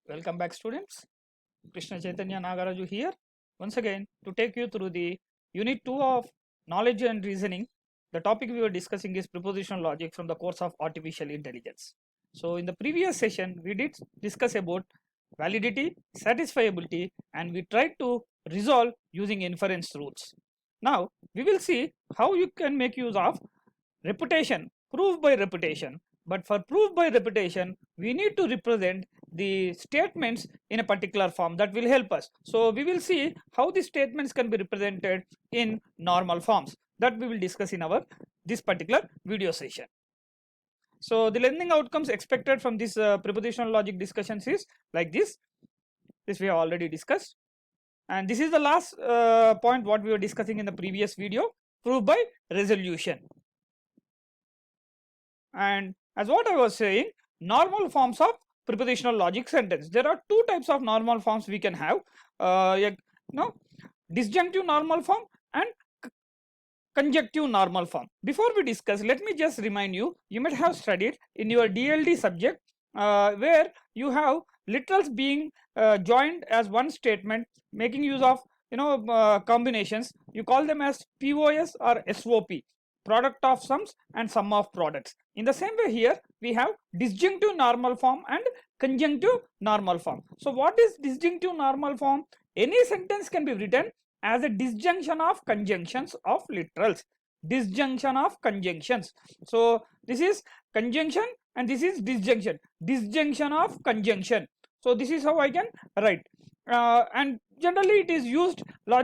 Welcome back, students. Krishna Chaitanya Nagaraju here once again to take you through the unit 2 of knowledge and reasoning. The topic we were discussing is prepositional logic from the course of artificial intelligence. So in the previous session we did discuss about validity, satisfiability, and we tried to resolve using inference rules. Now we will see how you can make use of repetition, proof by repetition. But for proof by repetition, we need to represent the statements in a particular form. That will help us. So we will see how the statements can be represented in normal forms. That we will discuss in our this particular video session. So the learning outcomes expected from this prepositional logic discussions is like this. This we have already discussed. And this is the last point what we were discussing in the previous video, proof by resolution. And as what I was saying, normal forms of prepositional logic sentence. There are two types of normal forms we can have. Disjunctive normal form and conjunctive normal form. Before we discuss, let me just remind you, you might have studied in your DLD subject where you have literals being joined as one statement, making use of combinations. You call them as POS or SOP, product of sums and sum of products. In the same way here we have disjunctive normal form and conjunctive normal form. So what is disjunctive normal form? Any sentence can be written as a disjunction of conjunctions of literals. Disjunction of conjunctions. So this is conjunction and this is disjunction. Disjunction of conjunction. So this is how I can write. And generally it is used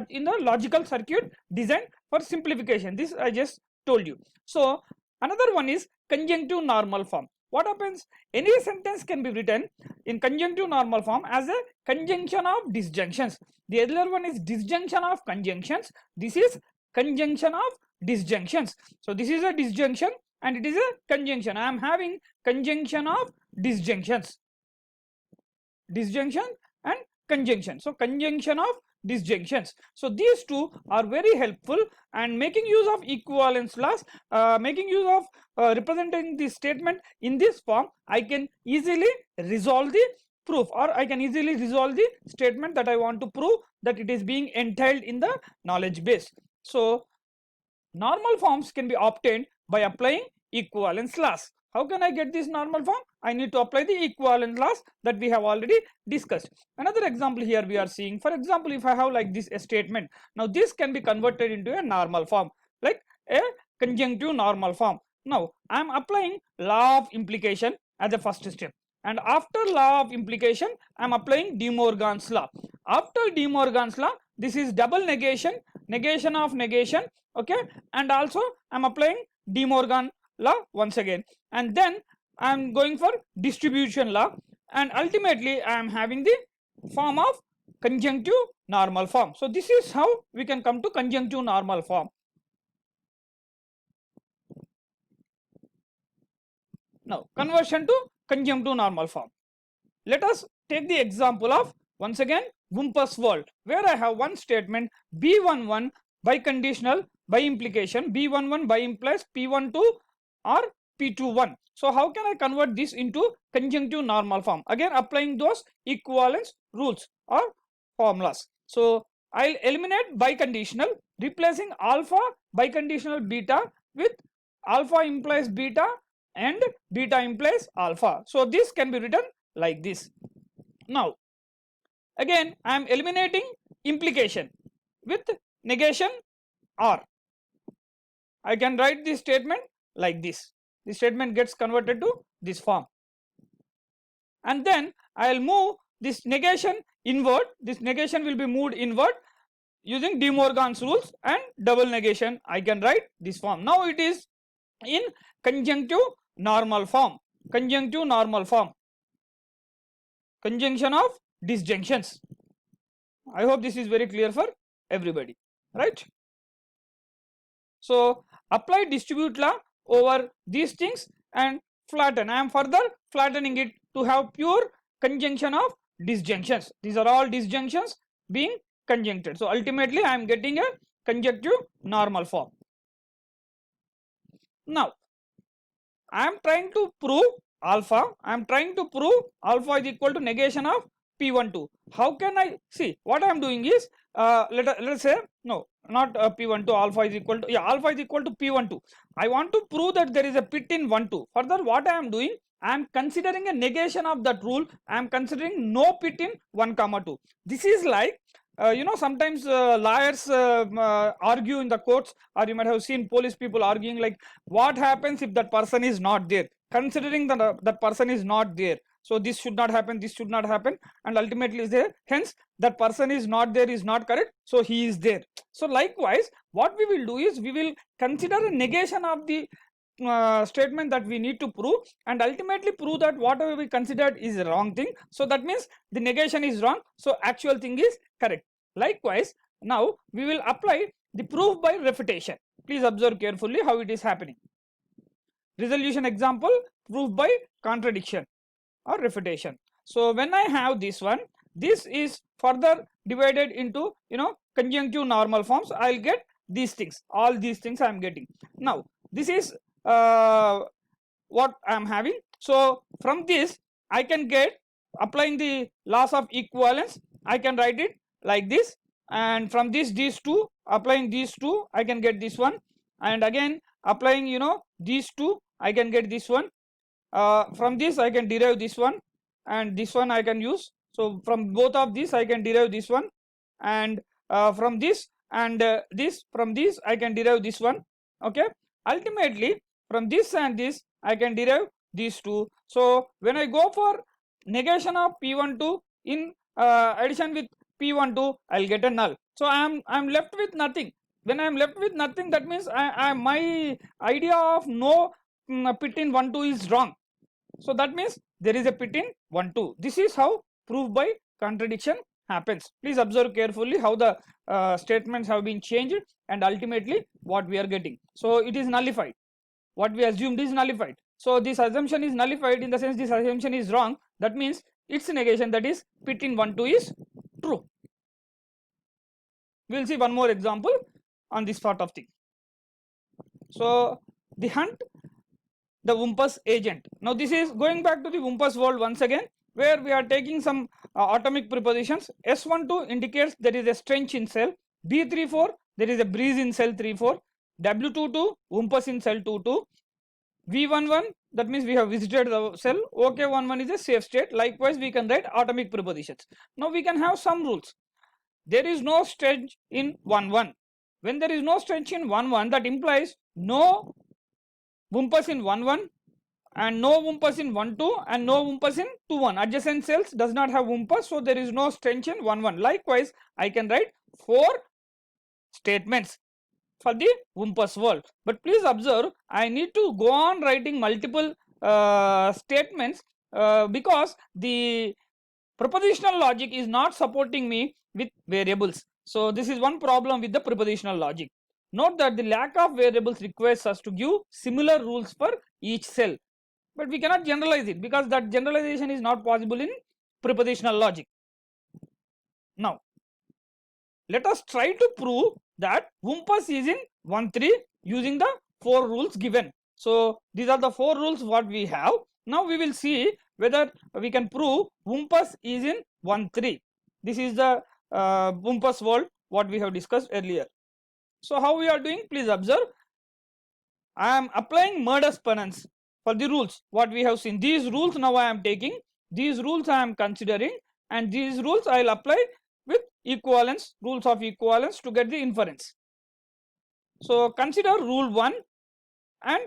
in the logical circuit design for simplification. This I just told you. So another one is conjunctive normal form. What happens? Any sentence can be written in conjunctive normal form as a conjunction of disjunctions. The other one is disjunction of conjunctions. This is conjunction of disjunctions. So this is a disjunction and it is a conjunction. I am having conjunction of disjunctions. Disjunction and conjunction. So conjunction of disjunctions. So these two are very helpful, and making use of equivalence laws, making use of representing the statement in this form, I can easily resolve the proof, or I can easily resolve the statement that I want to prove that it is being entailed in the knowledge base. So normal forms can be obtained by applying equivalence laws. How can I get this normal form? I need to apply the equivalence laws that we have already discussed. Another example here we are seeing, for example, if I have like this a statement, now this can be converted into a normal form, like a conjunctive normal form. Now I am applying law of implication as the first step, and after law of implication I am applying De Morgan's law. After De Morgan's law, this is double negation, negation of negation, okay, and also I am applying De Morgan law once again, and then I am going for distribution law, and ultimately I am having the form of conjunctive normal form. So this is how we can come to conjunctive normal form. Now conversion to conjunctive normal form. Let us take the example of once again Wumpus world, where I have one statement B11 by conditional by implication, B11 by implies P12 or P21. So how can I convert this into conjunctive normal form? Again applying those equivalence rules or formulas. So I'll eliminate biconditional, replacing alpha biconditional beta with alpha implies beta and beta implies alpha. So this can be written like this. Now again I am eliminating implication with negation or. I can write this statement like this. The statement gets converted to this form, and then I will move this negation inward. This negation will be moved inward using De Morgan's rules, and double negation I can write this form. Now it is in conjunctive normal form. Conjunctive normal form. Conjunction of disjunctions. I hope this is very clear for everybody, right? So apply distribute law over these things and flatten. I am further flattening it to have pure conjunction of disjunctions. These are all disjunctions being conjuncted. So ultimately I am getting a conjunctive normal form. Now I am trying to prove alpha. I am trying to prove alpha is equal to negation of P12. How can I see? What I am doing is, let's say, no, not P12, alpha is equal to, yeah, alpha is equal to P12. I want to prove that there is a pit in 1, 2. Further, what I am doing, I am considering a negation of that rule. I am considering no pit in 1, 2. This is like, sometimes lawyers argue in the courts, or you might have seen police people arguing like, what happens if that person is not there? Considering that that person is not there, so this should not happen, this should not happen, and ultimately is there. Hence, that person is not there is not correct, so he is there. So likewise, what we will do is we will consider a negation of the statement that we need to prove, and ultimately prove that whatever we considered is a wrong thing. So that means the negation is wrong, so actual thing is correct. Likewise, now we will apply the proof by refutation. Please observe carefully how it is happening. Resolution example, proof by contradiction or refutation. So when I have this one, this is further divided into conjunctive normal forms. I'll get these things, all these things I am getting. Now this is what I am having. So from this I can get, applying the laws of equivalence, I can write it like this, and from this these two, applying these two, I can get this one, and again applying these two, I can get this one. From this I can derive this one, and this one I can use. So from both of these I can derive this one, and from this and this, from this I can derive this one. Okay, ultimately from this and this I can derive these two. So when I go for negation of P12 in addition with P12, I'll get a null. So I'm left with nothing. When I'm left with nothing, that means my idea of no pit in 1, 2 is wrong. So that means there is a pit in 1, 2. This is how proof by contradiction happens. Please observe carefully how the statements have been changed, and ultimately what we are getting. So it is nullified. What we assumed is nullified. So this assumption is nullified in the sense this assumption is wrong. That means its negation, that is pit in 1, 2 is true. We will see one more example on this sort of thing. So the Hunt, the Wumpus agent. Now this is going back to the Wumpus world once again, where we are taking some atomic prepositions. S12 indicates there is a stench in cell. B34, there is a breeze in cell 34. W22, Wumpus in cell 22. V11, that means we have visited the cell. OK11 is a safe state. Likewise, we can write atomic prepositions. Now we can have some rules. There is no stench in 11. When there is no stench in 11, that implies no Wumpus in 11 and no Wumpus in 12 and no Wumpus in 21. Adjacent cells does not have Wumpus, so there is no stench in 11. Likewise, I can write 4 statements for the Wumpus world. But please observe, I need to go on writing multiple statements because the propositional logic is not supporting me with variables. So this is one problem with the propositional logic. Note that the lack of variables requires us to give similar rules for each cell, but we cannot generalize it because that generalization is not possible in propositional logic. Now let us try to prove that Wumpus is in 1, 3 using the 4 rules given. So these are the 4 rules what we have. Now we will see whether we can prove Wumpus is in 1, 3. This is the Wumpus world what we have discussed earlier. So how we are doing? Please observe. I am applying modus ponens for the rules what we have seen. These rules now I am taking, these rules I am considering, and these rules I will apply with equivalence, rules of equivalence, to get the inference. So consider rule 1 and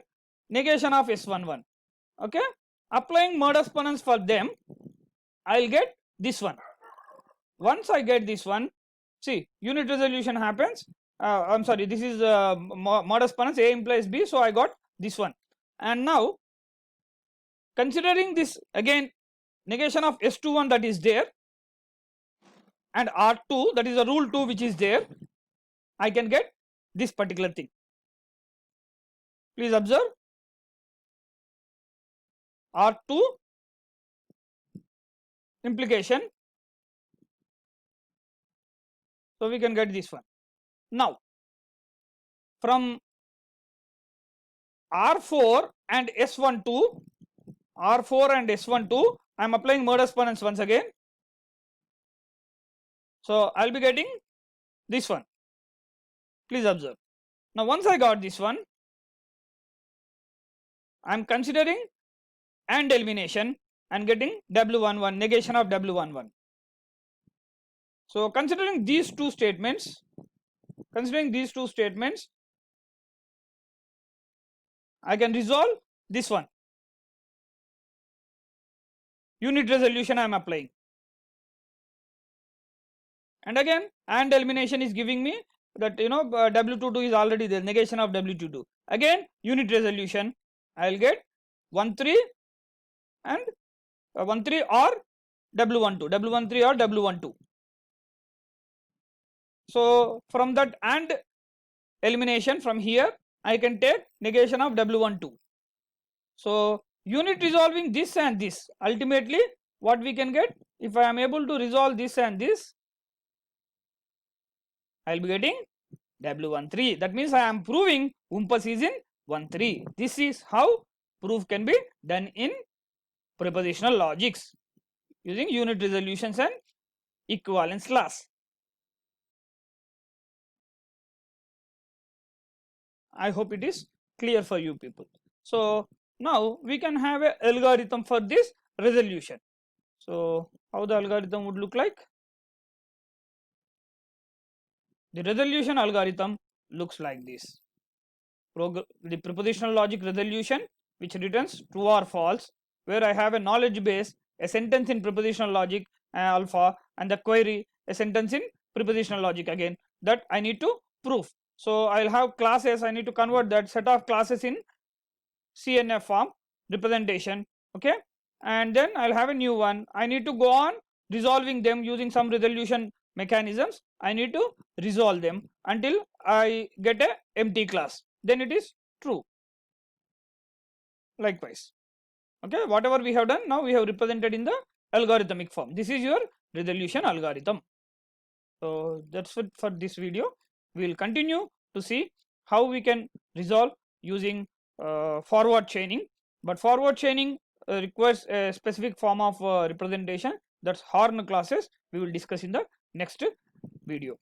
negation of S11. Okay, applying modus ponens for them, I will get this one. Once I get this one, see, unit resolution happens. I'm sorry, this is modus ponens, A implies B, so I got this one. And now considering this again, negation of S21 that is there, and R2, that is a rule 2 which is there, I can get this particular thing. Please observe, R2 implication, so we can get this one. Now from R4 and S12, R4 and S12, I am applying modus ponens once again. So I'll be getting this one. Please observe. Now once I got this one, I'm considering AND elimination and getting W11, negation of W11. So considering these two statements, I can resolve this one. Unit resolution I am applying. And again, AND elimination is giving me that W22 is already there, negation of W22. Again, unit resolution, I will get 13 and 13 or W12, W13 or W12. So from that AND elimination, from here I can take negation of W12. So unit resolving this and this, ultimately what we can get, if I am able to resolve this and this, I will be getting W13. That means I am proving UMPAS is in 13. This is how proof can be done in prepositional logics using unit resolutions and equivalence class. I hope it is clear for you people. So now we can have an algorithm for this resolution. So how the algorithm would look like? The resolution algorithm looks like this. The prepositional logic resolution, which returns true or false, where I have a knowledge base, a sentence in prepositional logic alpha, and the query, a sentence in prepositional logic again, that I need to prove. So I'll have classes, I need to convert that set of classes in CNF form representation, okay, and then I'll have a new one. I need to go on resolving them using some resolution mechanisms. I need to resolve them until I get a empty class, then it is true. Likewise, okay, whatever we have done, now we have represented in the algorithmic form. This is your resolution algorithm. So that's it for this video. We will continue to see how we can resolve using forward chaining, but forward chaining requires a specific form of representation, that's Horn classes. We will discuss in the next video.